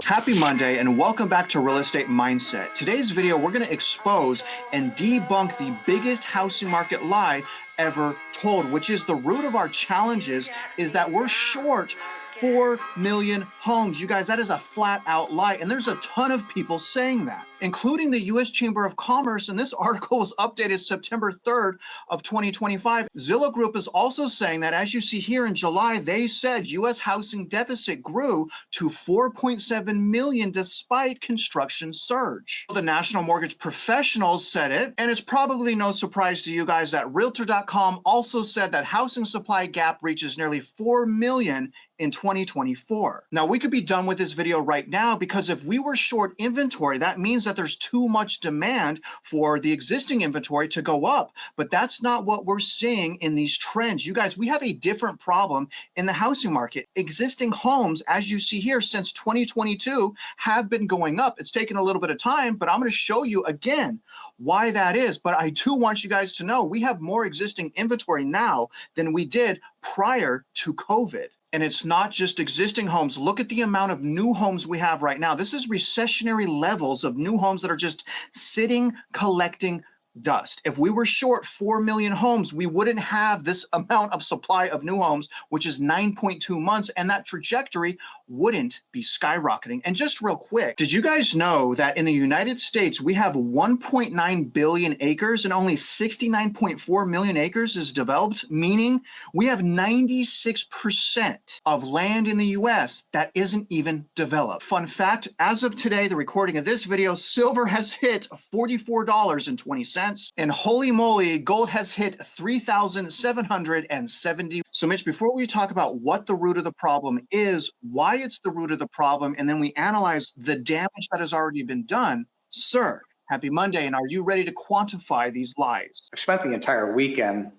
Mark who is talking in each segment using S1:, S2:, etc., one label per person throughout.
S1: Happy Monday and welcome back to Real Estate Mindset. Today's video, we're going to expose and debunk the biggest housing market lie ever told, which is the root of our challenges is that we're short 4 million homes. You guys, that is a flat out lie. And there's a ton of people saying that, including the U.S. Chamber of Commerce. And this article was updated September 3rd of 2025. Zillow Group is also saying that, as you see here in July, they said U.S. housing deficit grew to 4.7 million despite construction surge. The National Mortgage Professionals said it, and it's probably no surprise to you guys that Realtor.com also said that housing supply gap reaches nearly 4 million in 2024. Now, we could be done with this video right now because if we were short inventory, that means that there's too much demand for the existing inventory to go up. But that's not what we're seeing in these trends. You guys, we have a different problem in the housing market. Existing homes, as you see here, since 2022 have been going up. It's taken a little bit of time, but I'm going to show you again why that is. But I do want you guys to know we have more existing inventory now than we did prior to COVID. And it's not just existing homes. Look at the amount of new homes we have right now. This is recessionary levels of new homes that are just sitting, collecting dust. If we were short 4 million homes, we wouldn't have this amount of supply of new homes, which is 9.2 months, and that trajectory wouldn't be skyrocketing. And just real quick, did you guys know that in the United States, we have 1.9 billion acres and only 69.4 million acres is developed, meaning we have 96% of land in the US that isn't even developed. Fun fact, as of today, the recording of this video, silver has hit $44.20. And holy moly, gold has hit 3,770. So Mitch, before we talk about what the root of the problem is, why it's the root of the problem, and then we analyze the damage that has already been done, sir, happy Monday, and are you ready to quantify these lies?
S2: I've spent the entire weekend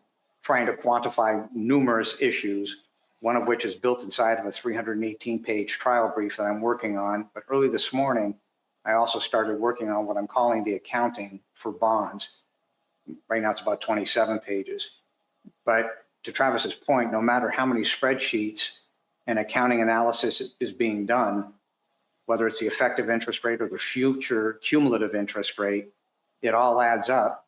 S2: trying to quantify numerous issues, one of which is built inside of a 318-page trial brief that I'm working on. But early this morning, I also started working on what I'm calling the accounting for bonds. Right now it's about 27 pages. But to Travis's point, no matter how many spreadsheets and accounting analysis is being done, whether it's the effective interest rate or the future cumulative interest rate, it all adds up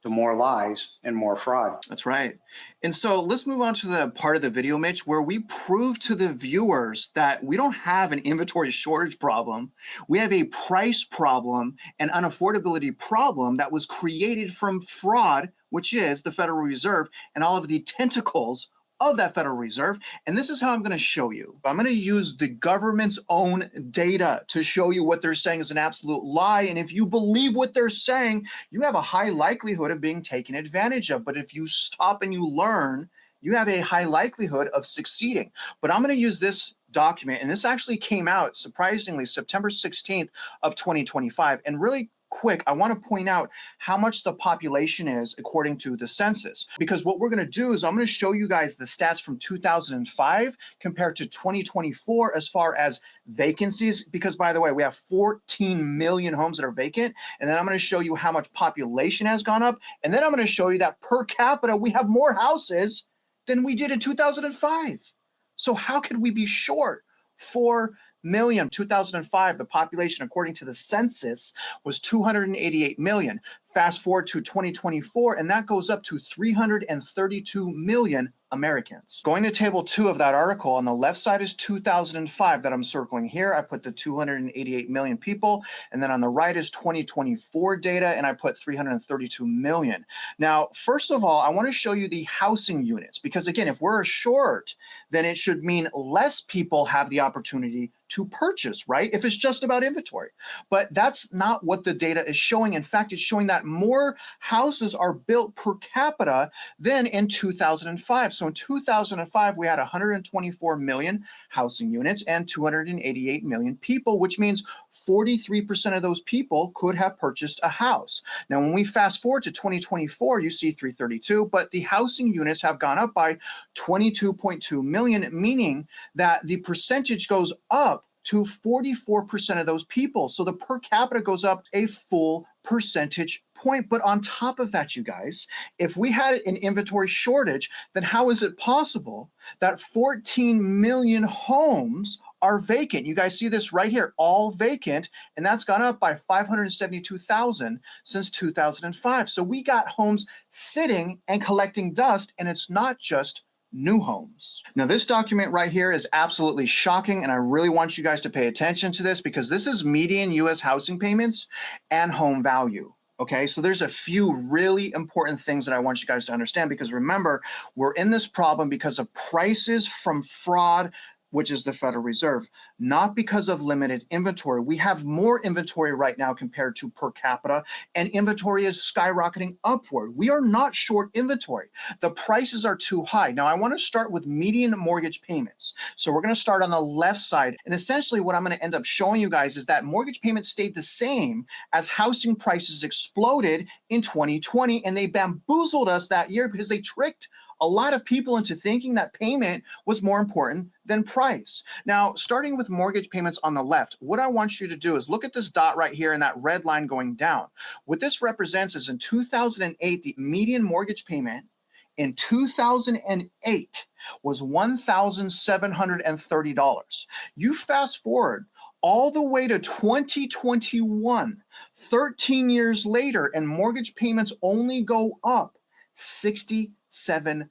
S2: to more lies and more fraud.
S1: That's right. And so let's move on to the part of the video, Mitch, where we prove to the viewers that we don't have an inventory shortage problem. We have a price problem and unaffordability problem that was created from fraud, which is the Federal Reserve and all of the tentacles of that Federal Reserve. And this is how I'm going to show you. I'm going to use the government's own data to show you what they're saying is an absolute lie. And if you believe what they're saying, you have a high likelihood of being taken advantage of. But if you stop and you learn, you have a high likelihood of succeeding. But I'm going to use this document, and this actually came out surprisingly September 16th of 2025. And really quick, I want to point out how much the population is according to the census, because what we're going to do is I'm going to show you guys the stats from 2005 compared to 2024 as far as vacancies, because by the way, we have 14 million homes that are vacant. And then I'm going to show you how much population has gone up. And then I'm going to show you that per capita, we have more houses than we did in 2005. So how could we be short 4 million? 2005, the population, according to the census, was 288 million. Fast forward to 2024, and that goes up to 332 million Americans. Going to table 2 of that article, on the left side is 2005 that I'm circling here. I put the 288 million people, and then on the right is 2024 data, and I put 332 million. Now, first of all, I want to show you the housing units, because again, if we're short, then it should mean less people have the opportunity to purchase, right? If it's just about inventory. But that's not what the data is showing. In fact, it's showing that more houses are built per capita than in 2005. So in 2005, we had 124 million housing units and 288 million people, which means 43% of those people could have purchased a house. Now, when we fast forward to 2024, you see 332, but the housing units have gone up by 22.2 million, meaning that the percentage goes up to 44% of those people. So the per capita goes up a full percentage point. But on top of that, you guys, if we had an inventory shortage, then how is it possible that 14 million homes are vacant. You guys see this right here, all vacant, and that's gone up by 572,000 since 2005. So we got homes sitting and collecting dust, and it's not just new homes. Now, this document right here is absolutely shocking, and I really want you guys to pay attention to this because this is median U.S. housing payments and home value. Okay, so there's a few really important things that I want you guys to understand because remember, we're in this problem because of prices from fraud, which is the Federal Reserve, not because of limited inventory. We have more inventory right now compared to per capita, and inventory is skyrocketing upward. We are not short inventory. The prices are too high. Now, I want to start with median mortgage payments. So we're going to start on the left side. And essentially what I'm going to end up showing you guys is that mortgage payments stayed the same as housing prices exploded in 2020, and they bamboozled us that year because they tricked a lot of people into thinking that payment was more important than price. Now, starting with mortgage payments on the left, what I want you to do is look at this dot right here and that red line going down. What this represents is in 2008, the median mortgage payment in 2008 was $1,730. You fast forward all the way to 2021, 13 years later, and mortgage payments only go up $67.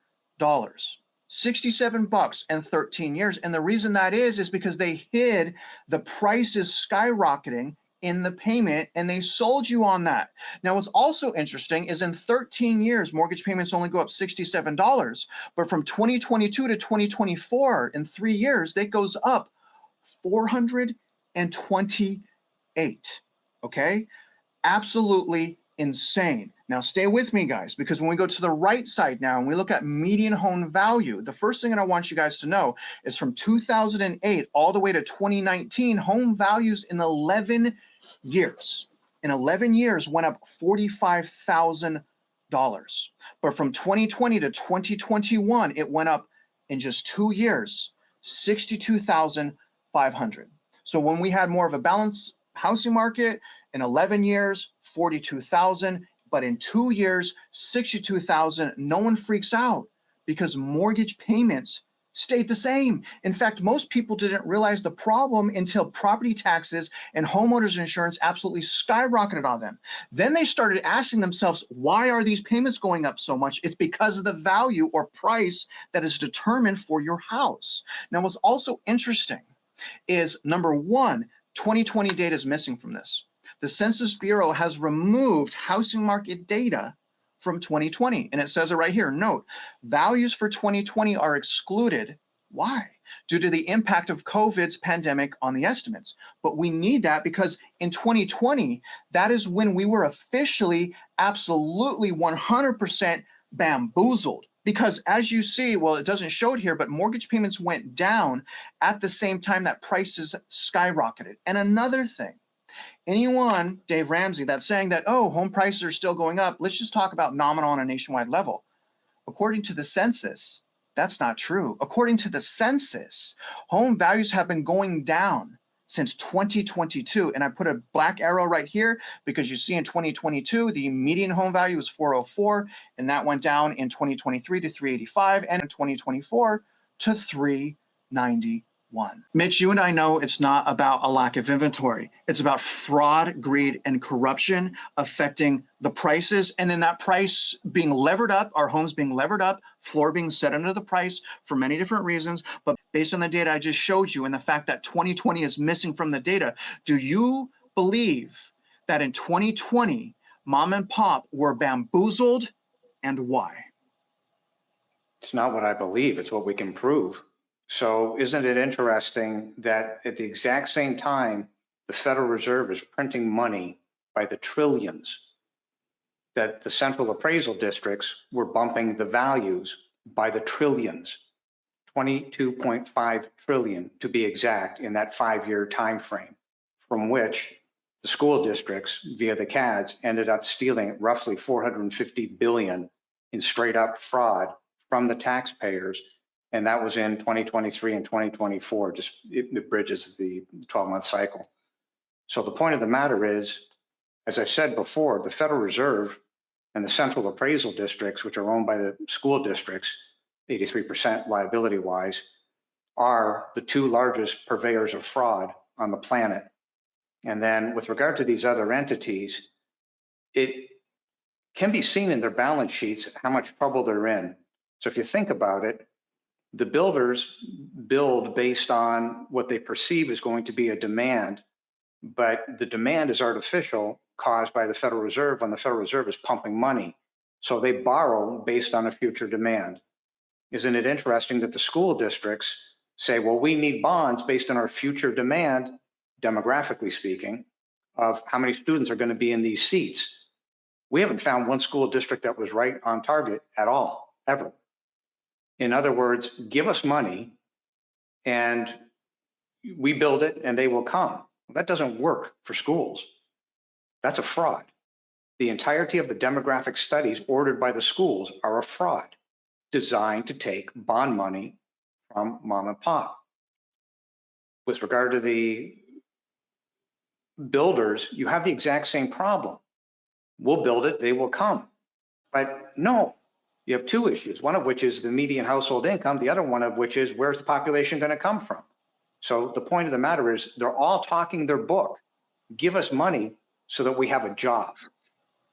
S1: $67 in 13 years. And the reason that is because they hid the prices skyrocketing in the payment and they sold you on that. Now, what's also interesting is in 13 years, mortgage payments only go up $67, but from 2022 to 2024, in 3 years, that goes up 428. Okay? Absolutely insane. Now stay with me, guys, because when we go to the right side now and we look at median home value, the first thing that I want you guys to know is from 2008 all the way to 2019, home values in 11 years went up $45,000. But from 2020 to 2021, it went up in just 2 years, $62,500. So when we had more of a balanced housing market in 11 years, 42,000, but in 2 years, 62,000. No one freaks out because mortgage payments stayed the same. In fact, most people didn't realize the problem until property taxes and homeowners insurance absolutely skyrocketed on them. Then they started asking themselves, why are these payments going up so much? It's because of the value or price that is determined for your house. Now, what's also interesting is number one, 2020 data is missing from this. The Census Bureau has removed housing market data from 2020, and it says it right here. Note, values for 2020 are excluded. Why? Due to the impact of COVID's pandemic on the estimates. But we need that because in 2020, that is when we were officially, absolutely 100% bamboozled. Because as you see, well, it doesn't show it here, but mortgage payments went down at the same time that prices skyrocketed. And another thing, anyone, Dave Ramsey, that's saying that, oh, home prices are still going up, let's just talk about nominal on a nationwide level. According to the census, that's not true. According to the census, home values have been going down since 2022. And I put a black arrow right here because you see in 2022, the median home value was 404, and that went down in 2023 to 385, and in 2024 to 391. Mitch, you and I know it's not about a lack of inventory. It's about fraud, greed, and corruption affecting the prices. And then that price being levered up, our homes being levered up, floor being set under the price for many different reasons. But based on the data I just showed you and the fact that 2020 is missing from the data, do you believe that in 2020, mom and pop were bamboozled, and why?
S2: It's not what I believe, it's what we can prove. So isn't it interesting that at the exact same time, the Federal Reserve is printing money by the trillions, that the central appraisal districts were bumping the values by the trillions, 22.5 trillion to be exact in that 5-year time frame, from which the school districts via the CADs ended up stealing roughly 450 billion in straight up fraud from the taxpayers. And that was in 2023 and 2024, just it bridges the 12-month cycle. So the point of the matter is, as I said before, the Federal Reserve and the central appraisal districts, which are owned by the school districts, 83% liability-wise, are the two largest purveyors of fraud on the planet. And then with regard to these other entities, it can be seen in their balance sheets how much trouble they're in. So if you think about it, the builders build based on what they perceive is going to be a demand, but the demand is artificial, caused by the Federal Reserve when the Federal Reserve is pumping money. So they borrow based on a future demand. Isn't it interesting that the school districts say, well, we need bonds based on our future demand, demographically speaking, of how many students are going to be in these seats? We haven't found one school district that was right on target at all, ever. In other words, give us money and we build it and they will come. Well, that doesn't work for schools. That's a fraud. The entirety of the demographic studies ordered by the schools are a fraud designed to take bond money from mom and pop. With regard to the builders, you have the exact same problem. We'll build it, they will come. But no, you have two issues, one of which is the median household income, the other one of which is where's the population going to come from? So the point of the matter is they're all talking their book. Give us money so that we have a job.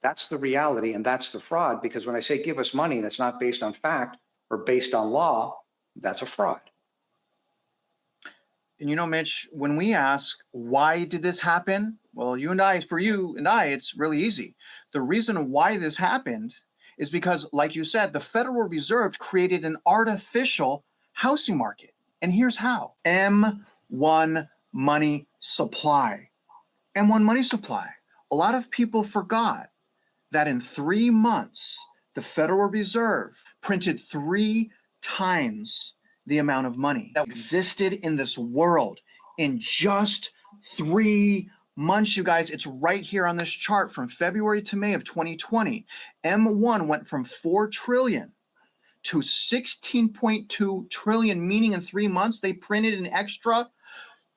S2: That's the reality and that's the fraud, because when they say give us money and it's not based on fact or based on law, that's a fraud.
S1: And you know, Mitch, when we ask, why did this happen? Well, for you and I, it's really easy. The reason why this happened is because, like you said, the Federal Reserve created an artificial housing market. And here's how. M1 money supply. M1 money supply. A lot of people forgot that in 3 months, the Federal Reserve printed 3 times the amount of money that existed in this world in just 3 months, you guys. It's right here on this chart from February to May of 2020. M1 went from 4 trillion to 16.2 trillion, meaning in 3 months, they printed an extra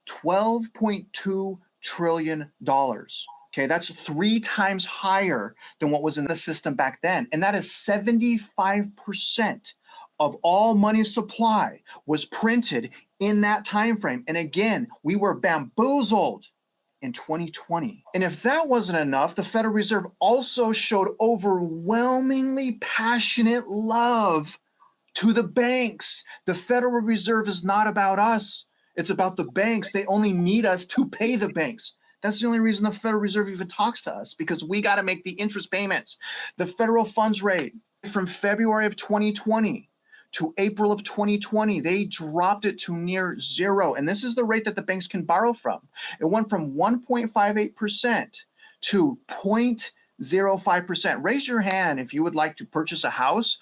S1: $12.2 trillion. Okay, that's 3 times higher than what was in the system back then. And that is 75% of all money supply was printed in that time frame. And again, we were bamboozled in 2020. And if that wasn't enough, the Federal Reserve also showed overwhelmingly passionate love to the banks. The Federal Reserve is not about us. It's about the banks. They only need us to pay the banks. That's the only reason the Federal Reserve even talks to us, because we got to make the interest payments. The federal funds rate from February of 2020 to April of 2020, they dropped it to near zero. And this is the rate that the banks can borrow from. It went from 1.58% to 0.05%. Raise your hand if you would like to purchase a house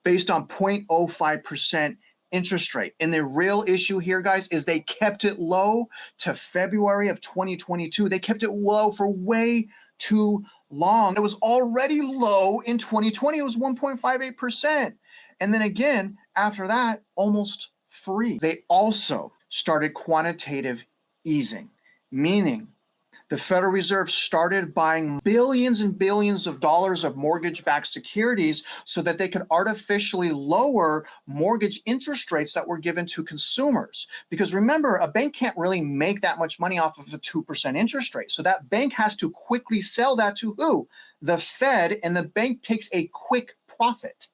S1: based on 0.05% interest rate. And the real issue here, guys, is they kept it low to February of 2022. They kept it low for way too long. It was already low in 2020. It was 1.58%. And then again, after that, almost free. They also started quantitative easing, meaning the Federal Reserve started buying billions and billions of dollars of mortgage-backed securities so that they could artificially lower mortgage interest rates that were given to consumers. Because remember, a bank can't really make that much money off of a 2% interest rate. So that bank has to quickly sell that to who? The Fed, and the bank takes a quick profit.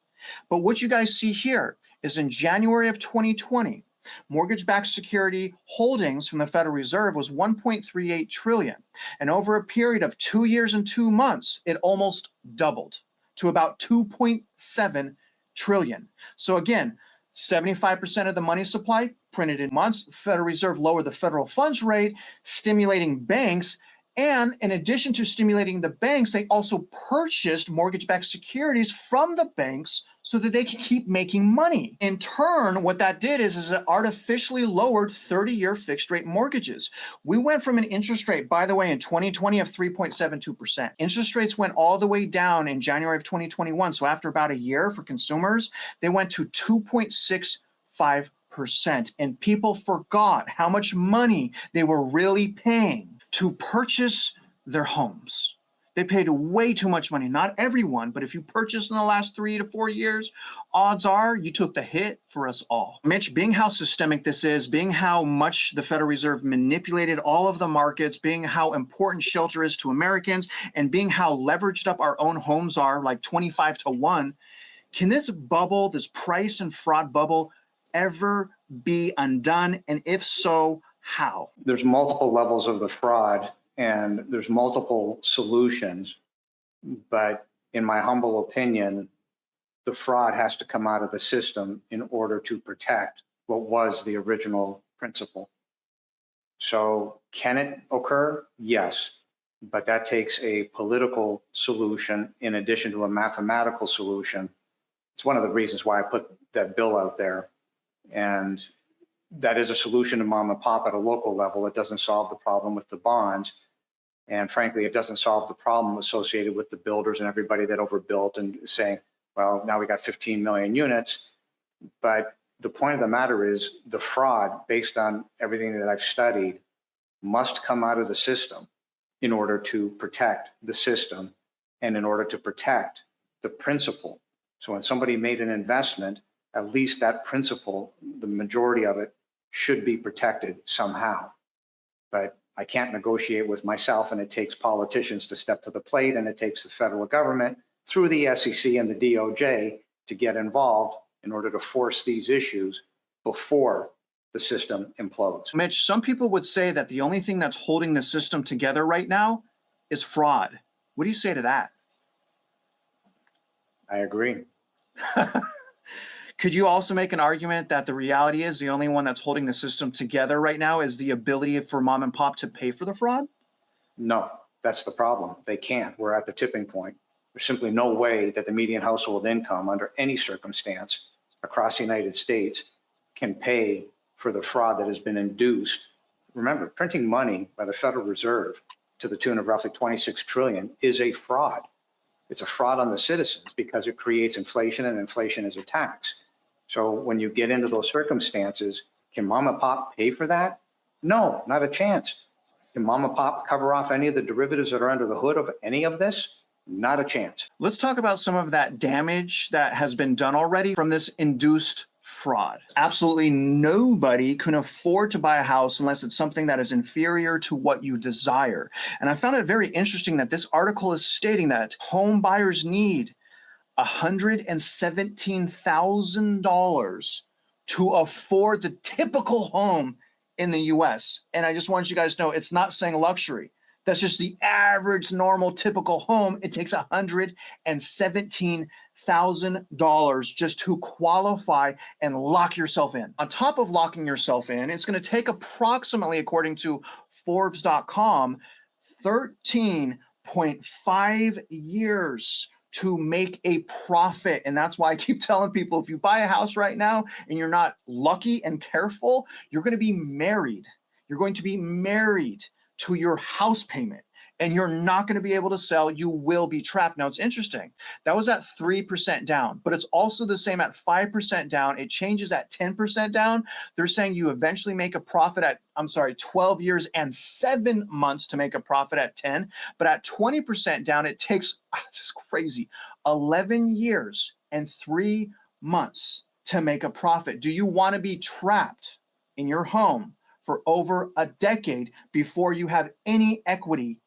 S1: But what you guys see here is in January of 2020, mortgage-backed security holdings from the Federal Reserve was 1.38 trillion. And over a period of 2 years and 2 months, it almost doubled to about 2.7 trillion. So again, 75% of the money supply printed in months. The Federal Reserve lowered the federal funds rate, stimulating banks. And in addition to stimulating the banks, they also purchased mortgage-backed securities from the banks so that they could keep making money. In turn, what that did is it artificially lowered 30-year fixed-rate mortgages. We went from an interest rate, by the way, in 2020 of 3.72%. Interest rates went all the way down in January of 2021. So after about a year for consumers, they went to 2.65%. And people forgot how much money they were really paying to purchase their homes. They paid way too much money. Not everyone, but if you purchased in the last 3 to 4 years, odds are you took the hit for us all. Mitch, being how systemic this is, being how much the Federal Reserve manipulated all of the markets, being how important shelter is to Americans, and being how leveraged up our own homes are, like 25 to 1, can this bubble, this price and fraud bubble, ever be undone? And if so, how?
S2: There's multiple levels of the fraud and there's multiple solutions, but in my humble opinion, the fraud has to come out of the system in order to protect what was the original principle. So can it occur? Yes, but that takes a political solution in addition to a mathematical solution. It's one of the reasons why I put that bill out there. And that is a solution to mom and pop at a local level. It doesn't solve the problem with the bonds. And frankly, it doesn't solve the problem associated with the builders and everybody that overbuilt and saying, well, now we got 15 million units. But the point of the matter is the fraud, based on everything that I've studied, must come out of the system in order to protect the system and in order to protect the principle. So when somebody made an investment, at least that principle, the majority of it, should be protected somehow. But I can't negotiate with myself, and it takes politicians to step to the plate, and it takes the federal government through the SEC and the DOJ to get involved in order to force these issues before the system implodes.
S1: Mitch, some people would say that the only thing that's holding the system together right now is fraud. What do you say to that?
S2: I agree.
S1: Could you also make an argument that the reality is the only one that's holding the system together right now is the ability for mom and pop to pay for the fraud?
S2: No, that's the problem. They can't. We're at the tipping point. There's simply no way that the median household income under any circumstance across the United States can pay for the fraud that has been induced. Remember, printing money by the Federal Reserve to the tune of roughly 26 trillion is a fraud. It's a fraud on the citizens because it creates inflation, and inflation is a tax. So when you get into those circumstances, can mom and pop pay for that? No, not a chance. Can mom and pop cover off any of the derivatives that are under the hood of any of this? Not a chance.
S1: Let's talk about some of that damage that has been done already from this induced fraud. Absolutely nobody can afford to buy a house unless it's something that is inferior to what you desire. And I found it very interesting that this article is stating that home buyers need $117,000 to afford the typical home in the US. And I just want you guys to know it's not saying luxury. That's just the average, normal, typical home. It takes $117,000 just to qualify and lock yourself in. On top of locking yourself in, it's going to take approximately, according to Forbes.com, 13.5 years to make a profit. And that's why I keep telling people, if you buy a house right now and you're not lucky and careful, you're going to be married. You're going to be married to your house payment, and you're not going to be able to sell. You will be trapped. Now, it's interesting. That was at 3% down, but it's also the same at 5% down. It changes at 10% down. They're saying you eventually make a profit at, 12 years and 7 months to make a profit at 10. But at 20% down, it takes, this is crazy, 11 years and 3 months to make a profit. Do you want to be trapped in your home for over a decade before you have any equity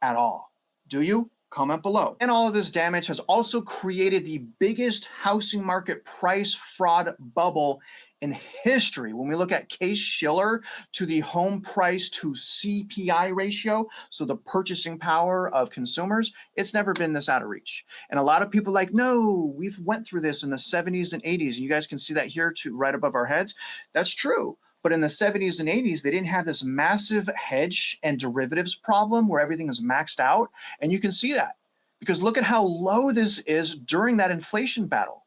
S1: at all? Do you? Comment below. And all of this damage has also created the biggest housing market price fraud bubble in history. When we look at Case-Shiller to the home price to CPI ratio, so the purchasing power of consumers, it's never been this out of reach. And a lot of people are like, no, we've went through this in the 70s and 80s. And you guys can see that here too, right above our heads. That's true. But in the 70s and 80s, they didn't have this massive hedge and derivatives problem where everything is maxed out. And you can see that because look at how low this is during that inflation battle.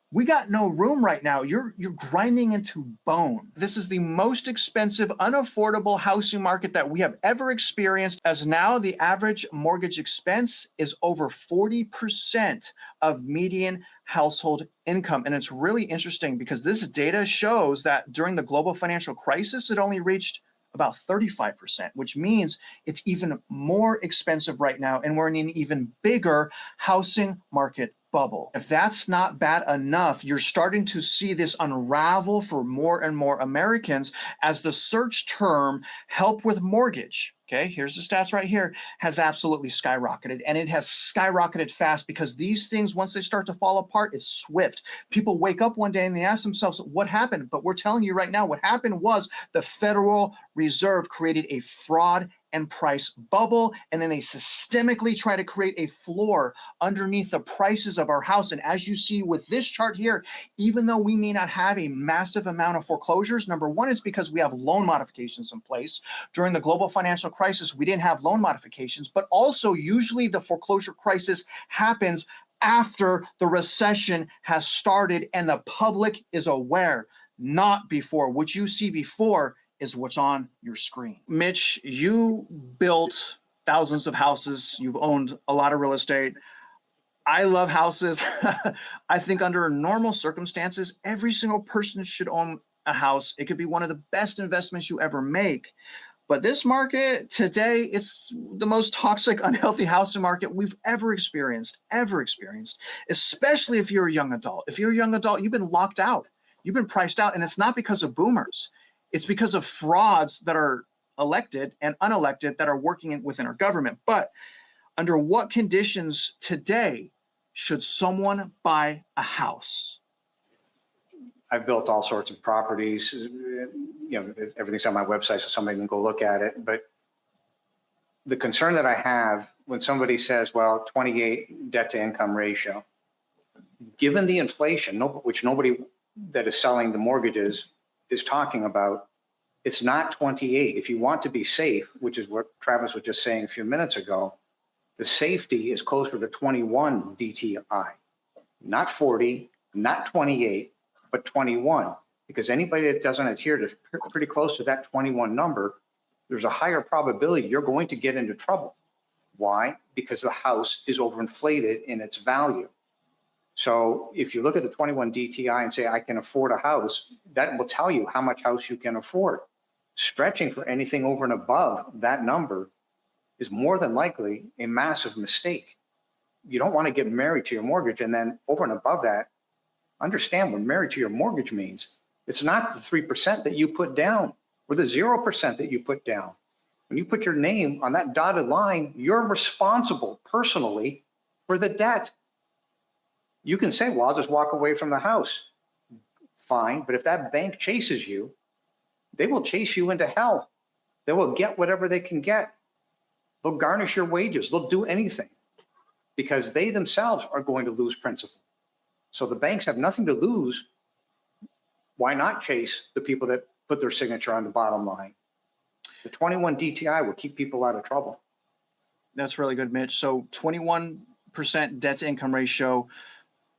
S1: We got no room right now. You're grinding into bone. This is the most expensive, unaffordable housing market that we have ever experienced, as now the average mortgage expense is over 40% of median household income. And it's really interesting because this data shows that during the global financial crisis, it only reached about 35%, which means it's even more expensive right now, and we're in an even bigger housing market bubble. If that's not bad enough, you're starting to see this unravel for more and more Americans as the search term help with mortgage, okay, here's the stats right here, has absolutely skyrocketed. And it has skyrocketed fast because these things, once they start to fall apart, it's swift. People wake up one day and they ask themselves, what happened? But we're telling you right now, what happened was the Federal Reserve created a fraud and price bubble, and then they systemically try to create a floor underneath the prices of our house. And as you see with this chart here, even though we may not have a massive amount of foreclosures, number one is because we have loan modifications in place. During the global financial crisis, we didn't have loan modifications, but also usually the foreclosure crisis happens after the recession has started and the public is aware, not before. What you see before is what's on your screen. Mitch, you built thousands of houses. You've owned a lot of real estate. I love houses. I think under normal circumstances, every single person should own a house. It could be one of the best investments you ever make. But this market today, it's the most toxic, unhealthy housing market we've ever experienced, especially if you're a young adult. If you're a young adult, you've been locked out. You've been priced out, and it's not because of boomers. It's because of frauds that are elected and unelected that are working within our government. But under what conditions today should someone buy a house?
S2: I've built all sorts of properties. Everything's on my website, so somebody can go look at it. But the concern that I have when somebody says, well, 28 debt to income ratio, given the inflation, which nobody that is selling the mortgages is talking about, it's not 28. If you want to be safe, which is what Travis was just saying a few minutes ago, the safety is closer to 21 DTI, not 40, not 28, but 21. Because anybody that doesn't adhere to pretty close to that 21 number, there's a higher probability you're going to get into trouble. Why? Because the house is overinflated in its value. So if you look at the 21 DTI and say, I can afford a house, that will tell you how much house you can afford. Stretching for anything over and above that number is more than likely a massive mistake. You don't want to get married to your mortgage. And then over and above that, understand what married to your mortgage means. It's not the 3% that you put down or the 0% that you put down. When you put your name on that dotted line, you're responsible personally for the debt. You can say, well, I'll just walk away from the house. Fine, but if that bank chases you, they will chase you into hell. They will get whatever they can get. They'll garnish your wages. They'll do anything because they themselves are going to lose principal. So the banks have nothing to lose. Why not chase the people that put their signature on the bottom line? The 21 DTI will keep people out of trouble.
S1: That's really good, Mitch. So 21% debt to income ratio,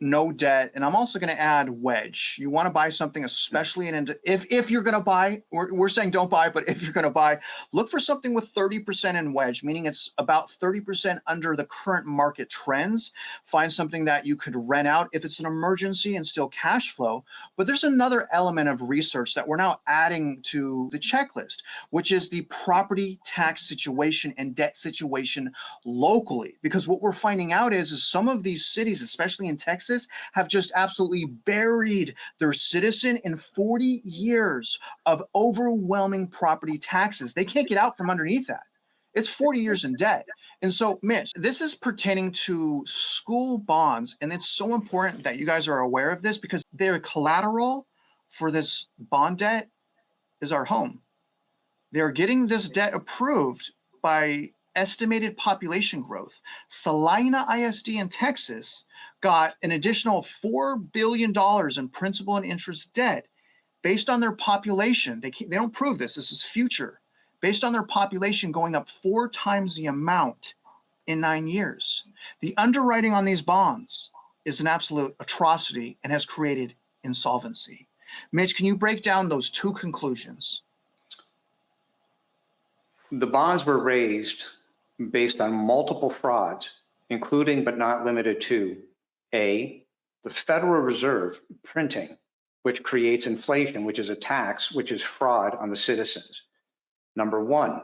S1: no debt. And I'm also going to add wedge. You want to buy something, especially if you're going to buy, we're saying don't buy, but if you're going to buy, look for something with 30% in wedge, meaning it's about 30% under the current market trends. Find something that you could rent out if it's an emergency and still cash flow. But there's another element of research that we're now adding to the checklist, which is the property tax situation and debt situation locally. Because what we're finding out is some of these cities, especially in Texas, have just absolutely buried their citizen in 40 years of overwhelming property taxes. They can't get out from underneath that. It's 40 years in debt. And so, Mitch, this is pertaining to school bonds. And it's so important that you guys are aware of this because their collateral for this bond debt is our home. They're getting this debt approved by estimated population growth. Salina ISD in Texas got an additional $4 billion in principal and interest debt based on their population. They don't prove this. This is future. Based on their population going up 4 times the amount in 9 years. The underwriting on these bonds is an absolute atrocity and has created insolvency. Mitch, can you break down those two conclusions?
S2: The bonds were raised based on multiple frauds, including but not limited to A, the Federal Reserve printing, which creates inflation, which is a tax, which is fraud on the citizens. Number one,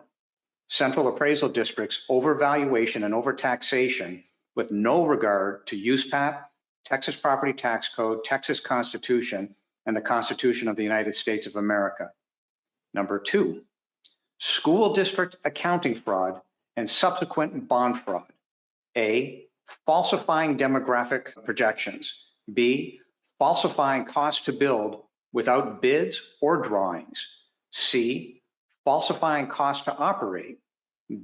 S2: central appraisal districts overvaluation and overtaxation with no regard to USPAP, Texas Property Tax Code, Texas Constitution, and the Constitution of the United States of America. Number two, school district accounting fraud and subsequent bond fraud. A, falsifying demographic projections. B, falsifying cost to build without bids or drawings. C, falsifying cost to operate.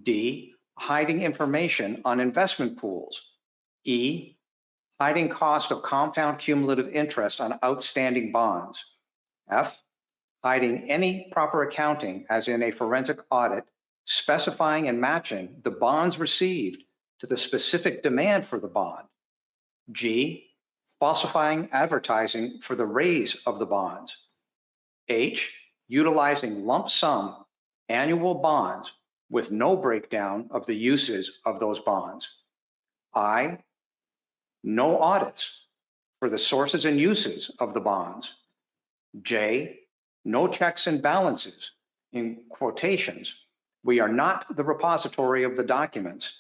S2: D, hiding information on investment pools. E, hiding cost of compound cumulative interest on outstanding bonds. F, hiding any proper accounting, as in a forensic audit, specifying and matching the bonds received to the specific demand for the bond. G, falsifying advertising for the raise of the bonds. H, utilizing lump sum annual bonds with no breakdown of the uses of those bonds. I, no audits for the sources and uses of the bonds. J, no checks and balances, in quotations. We are not the repository of the documents,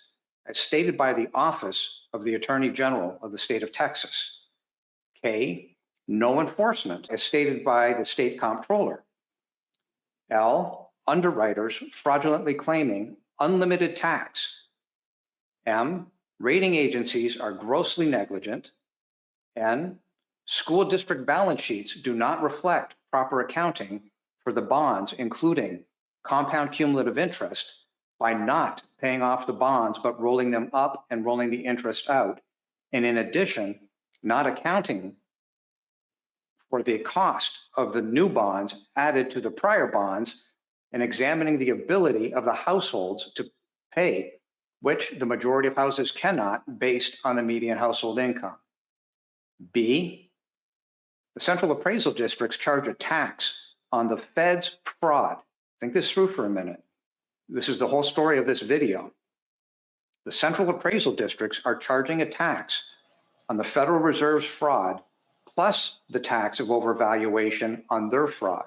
S2: as stated by the Office of the Attorney General of the state of Texas. K, no enforcement, as stated by the state comptroller. L, underwriters fraudulently claiming unlimited tax. M, rating agencies are grossly negligent. N, school district balance sheets do not reflect proper accounting for the bonds, including compound cumulative interest, by not paying off the bonds, but rolling them up and rolling the interest out. And in addition, not accounting for the cost of the new bonds added to the prior bonds and examining the ability of the households to pay, which the majority of houses cannot based on the median household income. B, the central appraisal districts charge a tax on the Fed's fraud. Think this through for a minute. This is the whole story of this video. The central appraisal districts are charging a tax on the Federal Reserve's fraud plus the tax of overvaluation on their fraud.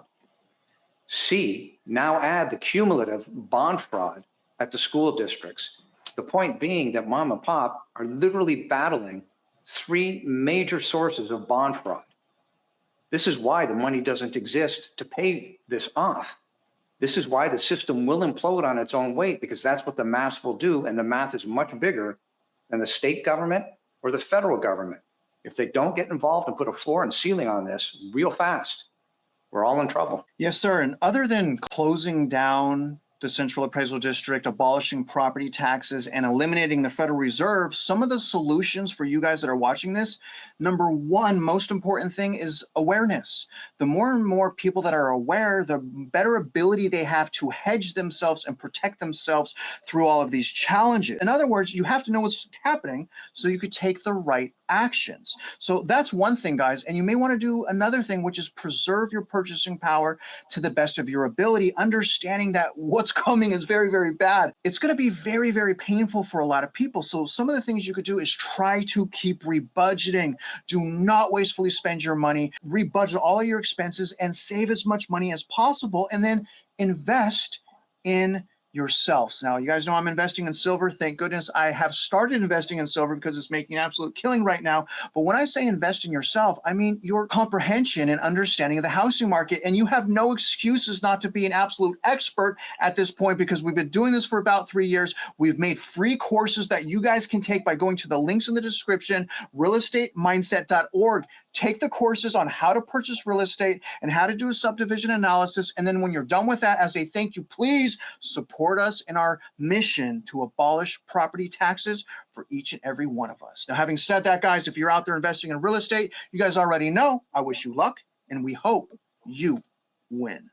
S2: C, now add the cumulative bond fraud at the school districts. The point being that mom and pop are literally battling three major sources of bond fraud. This is why the money doesn't exist to pay this off. This is why the system will implode on its own weight, because that's what the math will do, and the math is much bigger than the state government or the federal government. If they don't get involved and put a floor and ceiling on this real fast, we're all in trouble.
S1: Yes, sir. And other than closing down the Central Appraisal District, abolishing property taxes, and eliminating the Federal Reserve, some of the solutions for you guys that are watching this, number one, most important thing is awareness. The more and more people that are aware, the better ability they have to hedge themselves and protect themselves through all of these challenges. In other words, you have to know what's happening so you could take the right actions. So that's one thing, guys. And you may want to do another thing, which is preserve your purchasing power to the best of your ability, understanding that what's coming is very, very bad. It's going to be very, very painful for a lot of people. So some of the things you could do is try to keep rebudgeting. Do not wastefully spend your money. Rebudget all of your expenses and save as much money as possible, and then invest in yourselves. Now, you guys know I'm investing in silver. Thank goodness I have started investing in silver because it's making an absolute killing right now. But when I say invest in yourself, I mean your comprehension and understanding of the housing market. And you have no excuses not to be an absolute expert at this point, because we've been doing this for about 3 years. We've made free courses that you guys can take by going to the links in the description, realestatemindset.org. Take the courses on how to purchase real estate and how to do a subdivision analysis. And then when you're done with that, as a thank you, please support us in our mission to abolish property taxes for each and every one of us. Now, having said that, guys, if you're out there investing in real estate, you guys already know I wish you luck, and we hope you win.